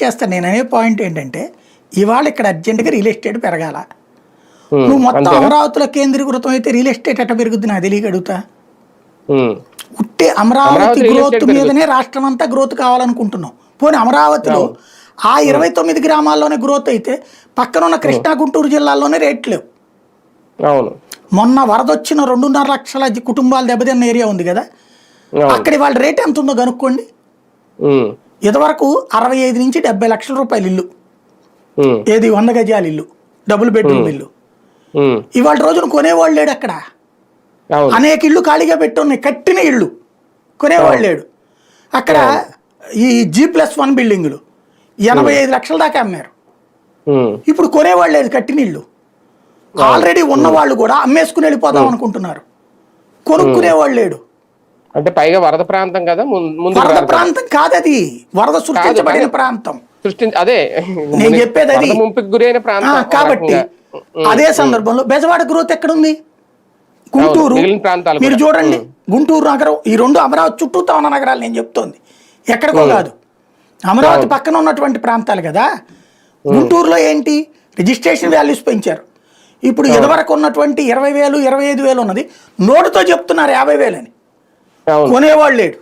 చేస్తాను. నేను అనే పాయింట్ ఏంటంటే ఇవాళ ఇక్కడ అర్జెంటుగా రియల్ ఎస్టేట్ పెరగాల. నువ్వు మొత్తం అమరావతిలో కేంద్రీకృతం అయితే రియల్ ఎస్టేట్ ఎట్ట పెరుగుద్ది నాకు తెలియక అడుగుతా. ఉట్టే అమరావతి గ్రోత్ మీదనే రాష్ట్రం అంతా గ్రోత్ కావాలనుకుంటున్నాం. పోనీ అమరావతిలో ఆ 29 గ్రామాల్లోనే గ్రోత్ అయితే పక్కన ఉన్న కృష్ణా గుంటూరు జిల్లాల్లోనే రేట్లు లేవు. మొన్న వరద వచ్చిన 2.5 లక్షల కుటుంబాలు దెబ్బతిన్న ఏరియా ఉంది కదా, అక్కడి వాళ్ళ రేట్ ఎంత ఉందో కనుక్కోండి. ఇదివరకు 65 నుంచి 70 లక్షల రూపాయలు ఇల్లు, ఏది 100 గజాల ఇల్లు, డబుల్ బెడ్రూమ్ ఇల్లు. ఇవాళ రోజున కొనేవాళ్ళు లేడు అక్కడ. అనేక ఇళ్ళు ఖాళీగా పెట్టున్నాయి, కట్టిన ఇళ్ళు, కొనేవాళ్ళు లేడు అక్కడ. ఈ G+1 బిల్డింగులు 85 లక్షల దాకా అమ్మారు. ఇప్పుడు కొనేవాళ్ళు లేదు, కట్టిన ఇళ్ళు. ఆల్రెడీ ఉన్న వాళ్ళు కూడా అమ్మేసుకుని వెళ్ళిపోదాం అనుకుంటున్నారు, కొనుక్కునేవాళ్ళు లేడు. అంటే పైగా వరద ప్రాంతం కదా, వరద ప్రాంతం కాదు అది, వరద సృష్టించబడిన ప్రాంతం. అదే నేను చెప్పేది అది. గురైన ప్రాంతం కాబట్టి అదే సందర్భంలో బెజవాడ గ్రోత్ ఎక్కడుంది? గుంటూరు మీరు చూడండి, గుంటూరు నగరం, ఈ రెండు అమరావతి చుట్టూతో ఉన్న నగరాలు నేను చెప్తోంది, ఎక్కడికో కాదు. అమరావతి పక్కన ఉన్నటువంటి ప్రాంతాలు కదా. గుంటూరులో ఏంటి, రిజిస్ట్రేషన్ వాల్యూస్ పెంచారు. ఇప్పుడు ఇదివరకు ఉన్నటువంటి 20,000 25,000 ఉన్నది నోటుతో చెప్తున్నారు 50,000 అని. కొనేవాళ్ళు లేడు.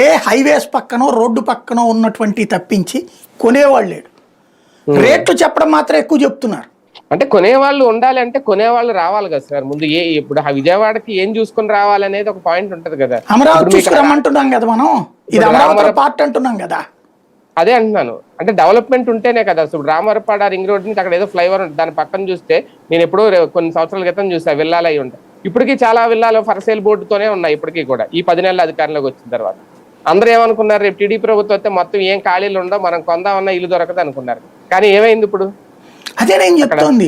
ఏ హైవేస్ పక్కనో రోడ్డు పక్కనో ఉన్నటువంటి తప్పించి కొనేవాళ్ళు లేడు. రేట్లు చెప్పడం మాత్రం ఎక్కువ చెప్తున్నారు. అంటే కొనేవాళ్ళు ఉండాలి, అంటే కొనేవాళ్ళు రావాలి కదా సార్ ముందు. ఇప్పుడు విజయవాడకి ఏం చూసుకుని రావాలనేది ఒక పాయింట్ ఉంటది కదా. అమరావతి చూసుకురమ్మంటున్నాం కదా మనం, ఇది అమరావతి పార్ట్ అంటున్నాం కదా. అదే అంటున్నాను, అంటే డెవలప్మెంట్ ఉంటేనే కదా. ఇప్పుడు రామవరపాడ రింగ్ రోడ్ నుంచి అక్కడ ఏదో ఫ్లైఓవర్ ఉంటుంది, దాని పక్కన చూస్తే నేను ఎప్పుడో కొన్ని సంవత్సరాల క్రితం చూసా విల్లాలు అయి ఉంటాయి. ఇప్పటికీ చాలా విల్లాలు ఫర్ సేల్ బోర్డుతోనే ఉన్నాయి ఇప్పటికీ కూడా. ఈ 10 నెలల అధికారంలోకి వచ్చిన తర్వాత అందరూ ఏమనుకున్నారు, రేపు టీడీపీ ప్రభుత్వం అయితే మొత్తం ఏం ఖాళీలు ఉండవు, మనం కొందామన్నా ఇల్లు దొరకదు అనుకున్నారు. కానీ ఏమైంది ఇప్పుడు? అదే నేను చెప్తోంది.